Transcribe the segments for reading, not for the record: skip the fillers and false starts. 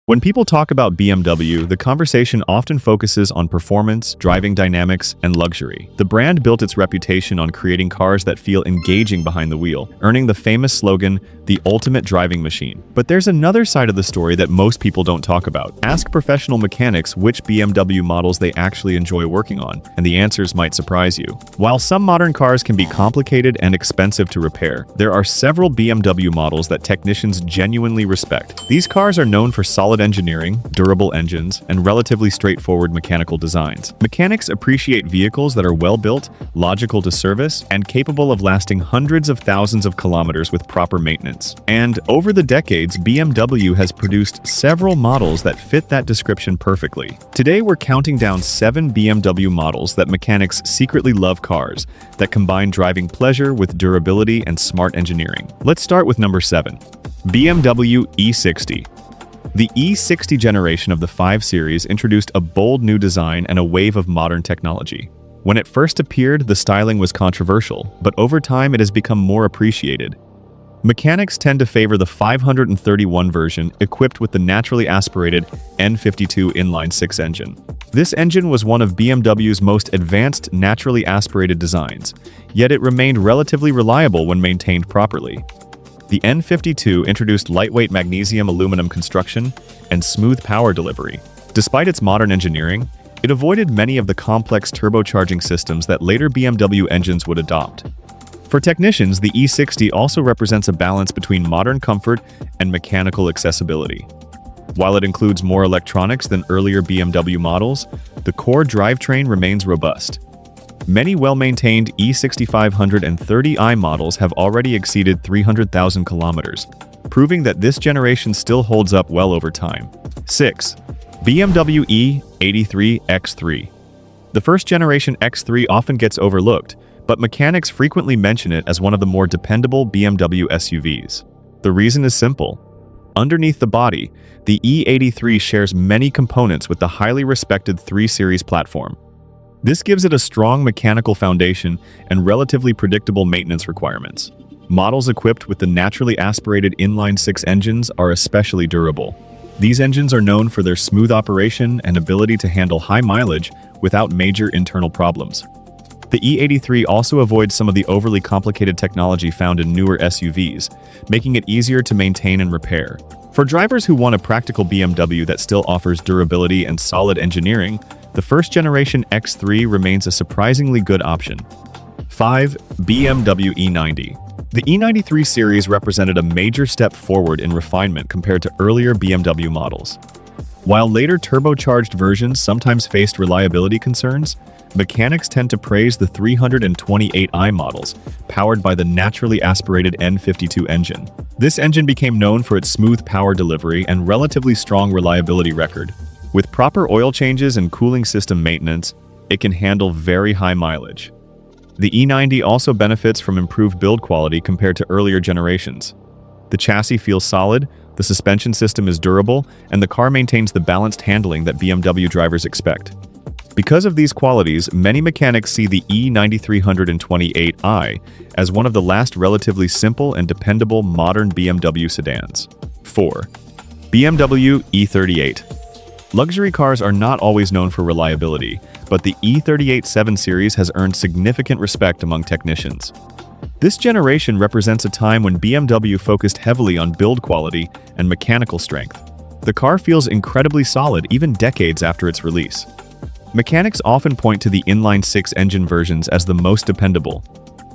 When people talk about BMW, the conversation often focuses on performance, driving dynamics, and luxury. The brand built its reputation on creating cars that feel engaging behind the wheel, earning the famous slogan, "the ultimate driving machine." But there's another side of the story that most people don't talk about. Ask professional mechanics which BMW models they actually enjoy working on, and the answers might surprise you. While some modern cars can be complicated and expensive to repair, there are several BMW models that technicians genuinely respect. These cars are known for solid engineering, durable engines, and relatively straightforward mechanical designs. Mechanics appreciate vehicles that are well-built, logical to service, and capable of lasting hundreds of thousands of kilometers with proper maintenance. And over the decades, BMW has produced several models that fit that description perfectly. Today, we're counting down 7 BMW models that mechanics secretly love cars that combine driving pleasure with durability and smart engineering. Let's start with number 7, BMW E60. The E60 generation of the 5 Series introduced a bold new design and a wave of modern technology. When it first appeared, the styling was controversial, but over time it has become more appreciated. Mechanics tend to favor the 531 version equipped with the naturally aspirated N52 inline-six engine. This engine was one of BMW's most advanced naturally aspirated designs, yet it remained relatively reliable when maintained properly. The N52 introduced lightweight magnesium aluminum construction and smooth power delivery. Despite its modern engineering, it avoided many of the complex turbocharging systems that later BMW engines would adopt. For technicians, the E60 also represents a balance between modern comfort and mechanical accessibility. While it includes more electronics than earlier BMW models, the core drivetrain remains robust. Many well-maintained E6500 and 30i models have already exceeded 300,000 kilometers, proving that this generation still holds up well over time. 6. BMW E83 X3. The first-generation X3 often gets overlooked, but mechanics frequently mention it as one of the more dependable BMW SUVs. The reason is simple. Underneath the body, the E83 shares many components with the highly respected 3 Series platform. This gives it a strong mechanical foundation and relatively predictable maintenance requirements. Models equipped with the naturally aspirated inline-six engines are especially durable. These engines are known for their smooth operation and ability to handle high mileage without major internal problems. The E83 also avoids some of the overly complicated technology found in newer SUVs, making it easier to maintain and repair. For drivers who want a practical BMW that still offers durability and solid engineering, the first-generation X3 remains a surprisingly good option. 5. BMW E90. The E93 series represented a major step forward in refinement compared to earlier BMW models. While later turbocharged versions sometimes faced reliability concerns, mechanics tend to praise the 328i models, powered by the naturally aspirated N52 engine. This engine became known for its smooth power delivery and relatively strong reliability record. With proper oil changes and cooling system maintenance, it can handle very high mileage. The E90 also benefits from improved build quality compared to earlier generations. The chassis feels solid, the suspension system is durable, and the car maintains the balanced handling that BMW drivers expect. Because of these qualities, many mechanics see the E9328i as one of the last relatively simple and dependable modern BMW sedans. 4. BMW E38. Luxury cars are not always known for reliability, but the E38 7 Series has earned significant respect among technicians. This generation represents a time when BMW focused heavily on build quality and mechanical strength. The car feels incredibly solid even decades after its release. Mechanics often point to the inline-six engine versions as the most dependable.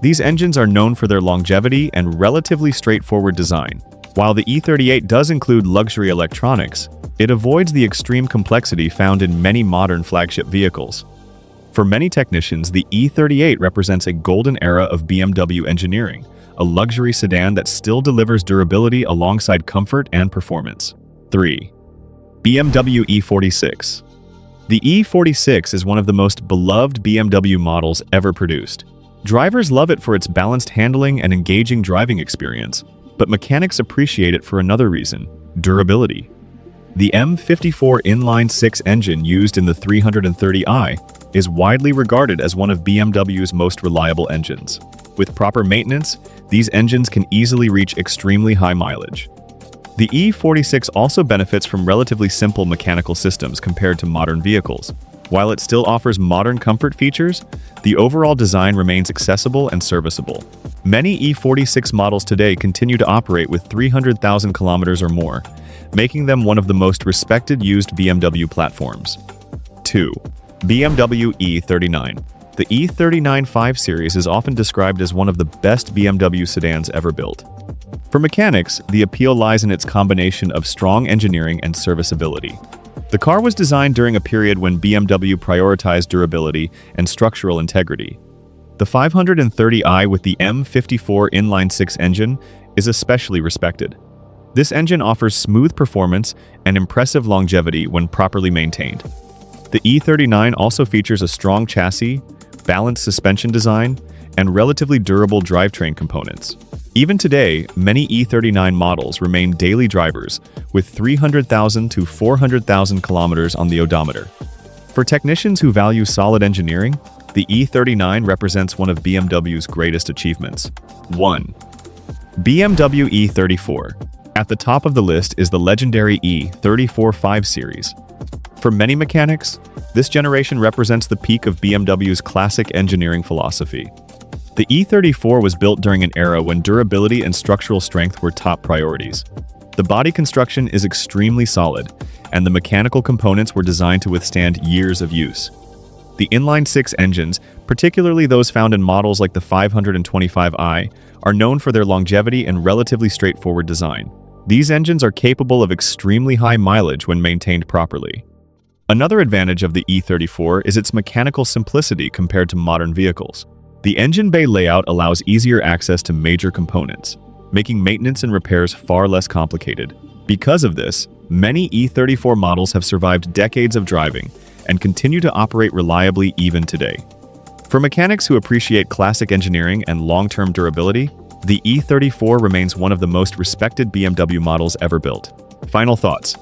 These engines are known for their longevity and relatively straightforward design. While the E38 does include luxury electronics, it avoids the extreme complexity found in many modern flagship vehicles. For many technicians, the E38 represents a golden era of BMW engineering, a luxury sedan that still delivers durability alongside comfort and performance. 3. BMW E46. The E46 is one of the most beloved BMW models ever produced. Drivers love it for its balanced handling and engaging driving experience, but mechanics appreciate it for another reason: durability. The M54 inline-six engine used in the 330i is widely regarded as one of BMW's most reliable engines. With proper maintenance, these engines can easily reach extremely high mileage. The E46 also benefits from relatively simple mechanical systems compared to modern vehicles. While it still offers modern comfort features, the overall design remains accessible and serviceable. Many E46 models today continue to operate with 300,000 kilometers or more, making them one of the most respected used BMW platforms. 2. BMW E39. The E39 5 Series is often described as one of the best BMW sedans ever built. For mechanics, the appeal lies in its combination of strong engineering and serviceability. The car was designed during a period when BMW prioritized durability and structural integrity. The 530i with the M54 inline-six engine is especially respected. This engine offers smooth performance and impressive longevity when properly maintained. The E39 also features a strong chassis, balanced suspension design, and relatively durable drivetrain components. Even today, many E39 models remain daily drivers, with 300,000 to 400,000 kilometers on the odometer. For technicians who value solid engineering, the E39 represents one of BMW's greatest achievements. 1. BMW E34. At the top of the list is the legendary E34 5 Series. For many mechanics, this generation represents the peak of BMW's classic engineering philosophy. The E34 was built during an era when durability and structural strength were top priorities. The body construction is extremely solid, and the mechanical components were designed to withstand years of use. The inline-six engines, particularly those found in models like the 525i, are known for their longevity and relatively straightforward design. These engines are capable of extremely high mileage when maintained properly. Another advantage of the E34 is its mechanical simplicity compared to modern vehicles. The engine bay layout allows easier access to major components, making maintenance and repairs far less complicated. Because of this, many E34 models have survived decades of driving and continue to operate reliably even today. For mechanics who appreciate classic engineering and long-term durability, the E34 remains one of the most respected BMW models ever built. Final thoughts.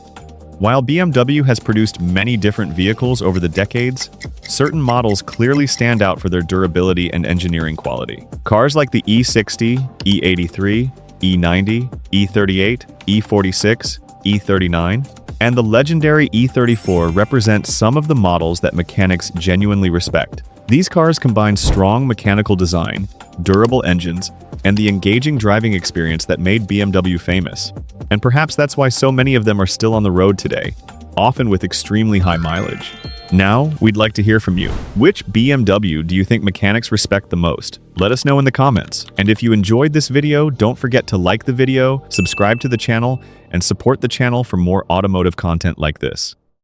While BMW has produced many different vehicles over the decades, certain models clearly stand out for their durability and engineering quality. Cars like the E60, E83, E90, E38, E46, E39, and the legendary E34 represent some of the models that mechanics genuinely respect. These cars combine strong mechanical design, durable engines, and the engaging driving experience that made BMW famous. And perhaps that's why so many of them are still on the road today, often with extremely high mileage. Now, we'd like to hear from you. Which BMW do you think mechanics respect the most? Let us know in the comments. And if you enjoyed this video, don't forget to like the video, subscribe to the channel, and support the channel for more automotive content like this.